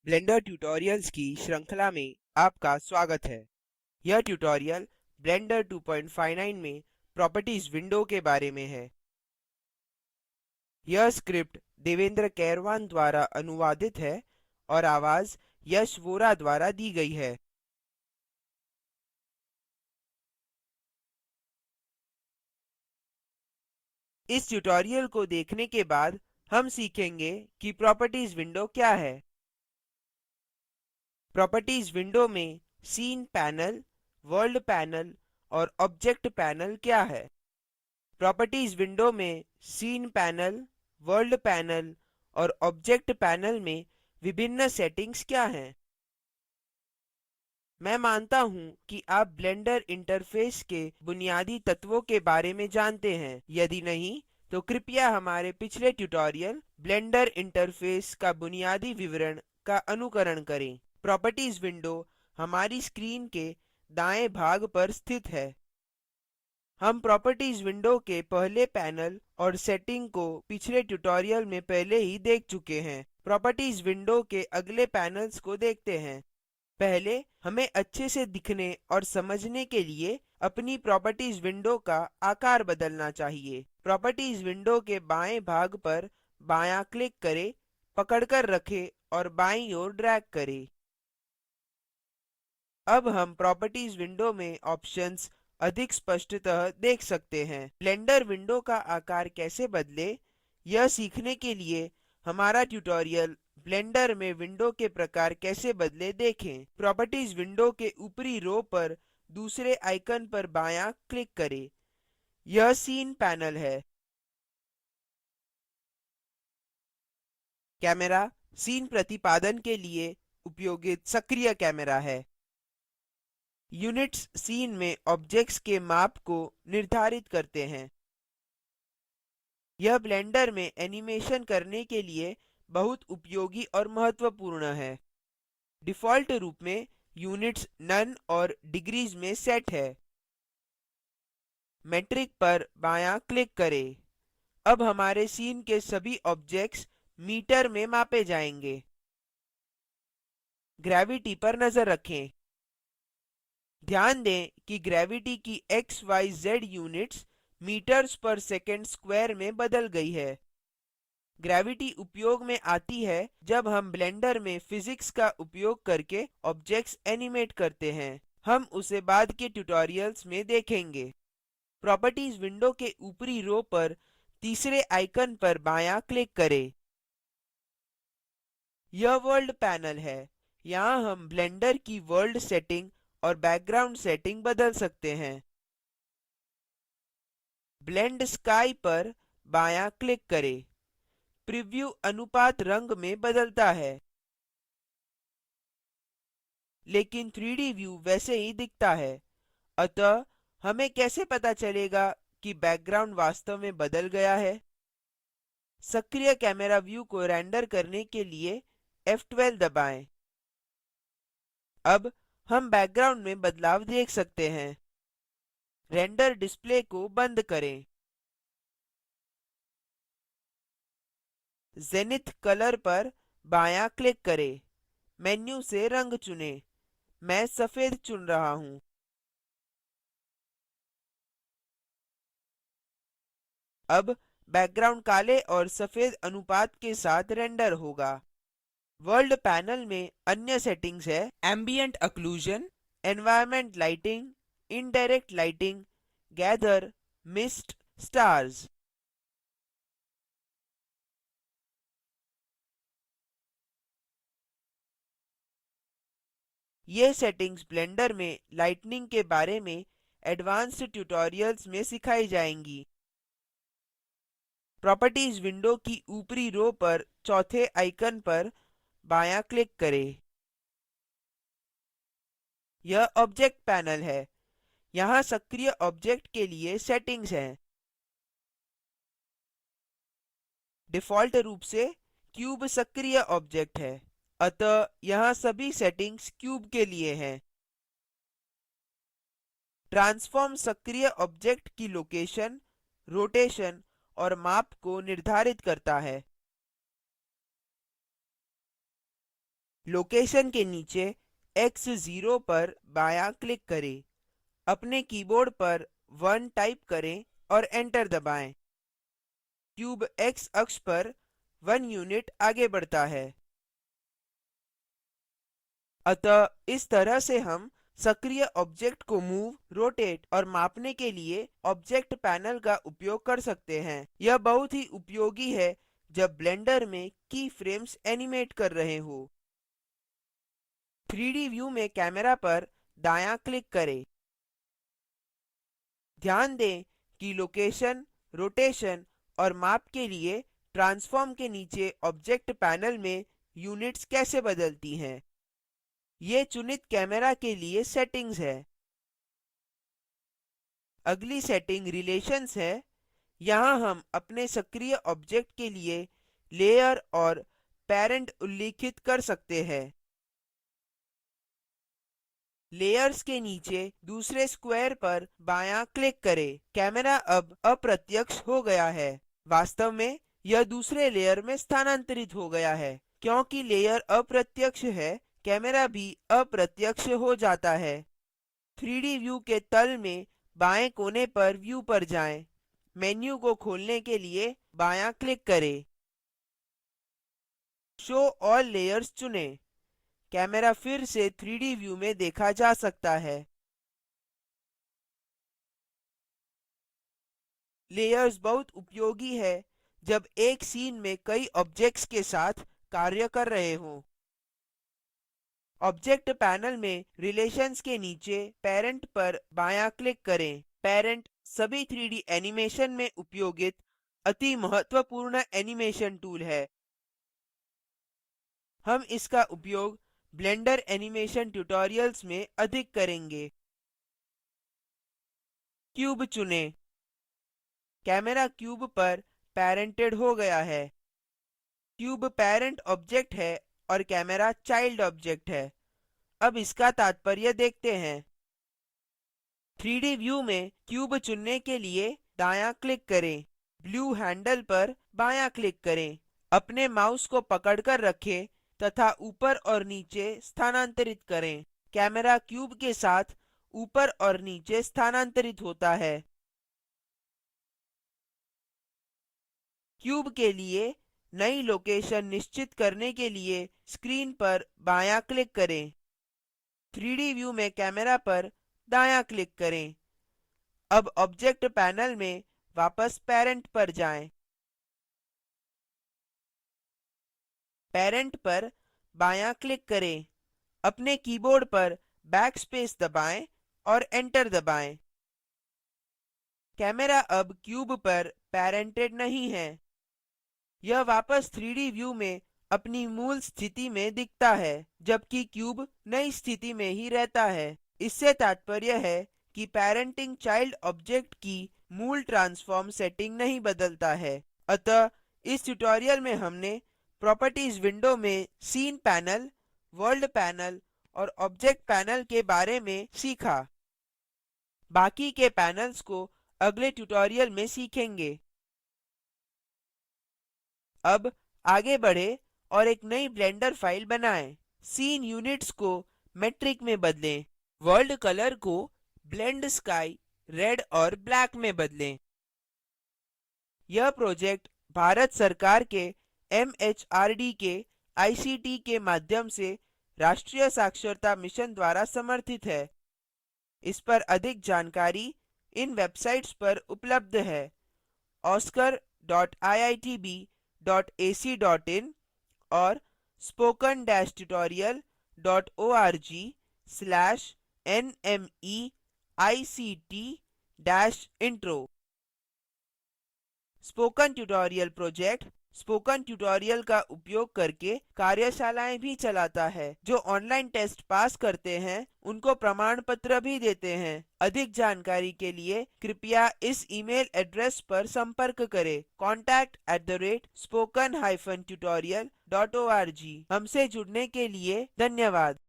Blender tutorials की श्रृंखला में आपका स्वागत है। यह ट्यूटोरियल ब्लेंडर 259 में प्रॉपर्टीज विंडो के बारे में है। यह स्क्रिप्ट देवेंद्र कैरवान द्वारा अनुवादित है और आवाज यश वोरा द्वारा दी गई है। इस ट्यूटोरियल को देखने के बाद हम सीखेंगे कि प्रॉपर्टीज विंडो क्या है। प्रॉपर्टीज विंडो में सीन पैनल, वर्ल्ड पैनल और ऑब्जेक्ट पैनल क्या है। प्रॉपर्टीज विंडो में सीन पैनल, वर्ल्ड पैनल और ऑब्जेक्ट पैनल में विभिन्न सेटिंग्स क्या हैं। मैं मानता हूँ कि आप ब्लेंडर इंटरफेस के बुनियादी तत्वों के बारे में जानते हैं। यदि नहीं, तो कृपया हमारे पिछले ट्यूटोरियल ब्लेंडर इंटरफेस का बुनियादी विवरण का अनुकरण करें। प्रॉपर्टीज विंडो हमारी स्क्रीन के दाएं भाग पर स्थित है। हम प्रॉपर्टीज विंडो के पहले पैनल और सेटिंग को पिछले ट्यूटोरियल में पहले ही देख चुके हैं। प्रॉपर्टीज विंडो के अगले पैनल्स को देखते हैं। पहले हमें अच्छे से दिखने और समझने के लिए अपनी प्रॉपर्टीज विंडो का आकार बदलना चाहिए। प्रॉपर्टीज विंडो के बाएं भाग पर बायाँ क्लिक करें, पकड़कर रखें और बाईं ओर ड्रैग करें। अब हम प्रॉपर्टीज विंडो में ऑप्शंस अधिक स्पष्टतः देख सकते हैं। ब्लेंडर विंडो का आकार कैसे बदले, यह सीखने के लिए हमारा ट्यूटोरियल ब्लेंडर में विंडो के प्रकार कैसे बदले देखें। प्रॉपर्टीज विंडो के ऊपरी रो पर दूसरे आइकन पर बायाँ क्लिक करें। यह सीन पैनल है। कैमरा सीन प्रतिपादन के लिए उपयोगित सक्रिय कैमरा है। यूनिट्स सीन में ऑब्जेक्ट्स के माप को निर्धारित करते हैं। यह ब्लेंडर में एनिमेशन करने के लिए बहुत उपयोगी और महत्वपूर्ण है। डिफ़ॉल्ट रूप में यूनिट्स नोने और डिग्रीज में सेट है। मेट्रिक पर बायाँ क्लिक करें। अब हमारे सीन के सभी ऑब्जेक्ट्स मीटर में मापे जाएंगे। ग्रेविटी पर नजर रखें। ध्यान दें कि ग्रेविटी की X, Y, Z units metres per second square में बदल गई है। ग्रेविटी उपयोग में आती है जब हम ब्लेंडर में फिजिक्स का उपयोग करके ऑब्जेक्ट्स एनिमेट करते हैं। हम उसे बाद के ट्यूटोरियल्स में देखेंगे। प्रॉपर्टीज विंडो के ऊपरी रो पर तीसरे आइकन पर बायाँ क्लिक करें। यह वर्ल्ड पैनल है। यहाँ हम ब्लेंडर की वर्ल्ड सेटिंग और बैकग्राउंड सेटिंग बदल सकते हैं। ब्लेंड स्काई पर बायाँ क्लिक करें। प्रिव्यू अनुपात रंग में बदलता है, लेकिन 3डी व्यू वैसे ही दिखता है। अतः हमें कैसे पता चलेगा कि बैकग्राउंड वास्तव में बदल गया है? सक्रिय कैमरा व्यू को रेंडर करने के लिए F12 दबाएँ। अब हम बैकग्राउंड में बदलाव देख सकते हैं। रेंडर डिस्प्ले को बंद करें। जेनिथ कलर पर बायाँ क्लिक करें। मेन्यू से रंग चुनें। मैं सफेद चुन रहा हूँ। अब बैकग्राउंड काले और सफेद अनुपात के साथ रेंडर होगा। वर्ल्ड पैनल में अन्य सेटिंग्स है ambient occlusion, environment lighting, indirect lighting, gather, mist, stars. ये सेटिंग्स ब्लेंडर में लाइटनिंग के बारे में एडवांस्ड ट्यूटोरियल्स में सिखाई जाएंगी। प्रॉपर्टीज विंडो की ऊपरी रो पर चौथे आइकन पर बायाँ क्लिक करें। यह ऑब्जेक्ट पैनल है। यहाँ सक्रिय ऑब्जेक्ट के लिए सेटिंग्स हैं। डिफ़ॉल्ट रूप से क्यूब सक्रिय ऑब्जेक्ट है, अतः यहाँ सभी सेटिंग्स क्यूब के लिए हैं। ट्रांसफॉर्म सक्रिय ऑब्जेक्ट की लोकेशन, रोटेशन और माप को निर्धारित करता है। लोकेशन के नीचे X0 पर बायाँ क्लिक करें। अपने कीबोर्ड पर 1 टाइप करें और एंटर दबाएँ। क्यूब X अक्ष पर 1 यूनिट आगे बढ़ता है। अतः इस तरह से हम सक्रिय ऑब्जेक्ट को मूव, रोटेट और मापने के लिए ऑब्जेक्ट पैनल का उपयोग कर सकते हैं। यह बहुत ही उपयोगी है जब ब्लेंडर में की फ्रेम्स एनिमेट कर रहे हो। 3डी व्यू में कैमेरा पर दायाँ क्लिक करें। ध्यान दें कि लोकेशन, रोटेशन और माप के लिए ट्रांसफॉर्म के नीचे ऑब्जेक्ट पैनल में यूनिट्स कैसे बदलती हैं। ये चुनित कैमरा के लिए सेटिंग्स है। अगली सेटिंग रिलेशंस है। यहाँ हम अपने सक्रिय ऑब्जेक्ट के लिए लेयर और पैरेंट उल्लिखित कर सकते हैं। लेयर्स के नीचे दूसरे स्क्वायर पर बायाँ क्लिक करें। कैमरा अब अप्रत्यक्ष हो गया है। वास्तव में यह दूसरे लेयर में स्थानांतरित हो गया है। क्योंकि लेयर अप्रत्यक्ष है, कैमरा भी अप्रत्यक्ष हो जाता है। 3डी व्यू के तल में बाएं कोने पर व्यू पर जाएं। मेन्यू को खोलने के लिए बायाँ क्लिक करें। शो ऑल लेयर्स चुनें। कैमरा फिर से 3डी व्यू में देखा जा सकता है। लेयर्स बहुत उपयोगी है जब एक सीन में कई ऑब्जेक्ट्स के साथ कार्य कर रहे हों। ऑब्जेक्ट पैनल में रिलेशंस के नीचे पेरेंट पर बायाँ क्लिक करें। पेरेंट सभी 3डी एनिमेशन में उपयोगित अति महत्वपूर्ण एनिमेशन टूल है। हम इसका उपयोग ब्लेंडर एनिमेशन ट्यूटोरियल्स में अधिक करेंगे। क्यूब चुनें। कैमरा क्यूब पर पैरेंटेड हो गया है। क्यूब पेरेंट ऑब्जेक्ट है और कैमरा चाइल्ड ऑब्जेक्ट है। अब इसका तात्पर्य देखते हैं। 3डी व्यू में क्यूब चुनने के लिए दायाँ क्लिक करें। ब्लू हैंडल पर बायाँ क्लिक करें। अपने माउस को पकड़कर रखें तथा ऊपर और नीचे स्थानांतरित करें। कैमरा क्यूब के साथ ऊपर और नीचे स्थानांतरित होता है। क्यूब के लिए नई लोकेशन निश्चित करने के लिए स्क्रीन पर बायाँ क्लिक करें। 3डी व्यू में कैमरा पर दायाँ क्लिक करें। अब ऑब्जेक्ट पैनल में वापस पेरेंट पर जाएं। पेरेंट पर बायाँ क्लिक करें। अपने कीबोर्ड पर बैकस्पेस दबाएँ और एंटर दबाएँ। कैमरा अब क्यूब पर पैरेंटेड नहीं है। यह वापस 3डी व्यू में अपनी मूल स्थिति में दिखता है, जबकि क्यूब नई स्थिति में ही रहता है। इससे तात्पर्य है कि पैरेंटिंग चाइल्ड ऑब्जेक्ट की मूल ट्रांसफॉर्म सेटिंग नहीं बदलता है। अतः इस ट्यूटोरियल में हमने प्रॉपर्टीज विंडो में सीन पैनल, वर्ल्ड पैनल और ऑब्जेक्ट पैनल के बारे में सीखा। बाकी के पैनल्स को अगले ट्यूटोरियल में सीखेंगे। अब आगे बढ़े और एक नई ब्लेंडर फाइल बनाएँ। सीन यूनिट्स को मेट्रिक में बदलें। वर्ल्ड कलर को ब्लेंड स्काई, रेड और ब्लैक में बदलें। यह प्रोजेक्ट भारत सरकार के MHRD के ICT के माध्यम से राष्ट्रीय साक्षरता मिशन द्वारा समर्थित है। इस पर अधिक जानकारी इन वेबसाइट्स पर उपलब्ध है: oscar.iitb.ac.in और spoken-tutorial.org/nmeict-intro। Spoken tutorial project spoken tutorial का उपयोग करके कार्यशालाएँ भी चलाता है। जो ऑनलाइन टेस्ट पास करते हैं उनको प्रमाण पत्र भी देते हैं। अधिक जानकारी के लिए कृपया इस ईमेल एड्रेस पर संपर्क करें: contact@spoken-tutorial.org। हमसे जुड़ने के लिए धन्यवाद।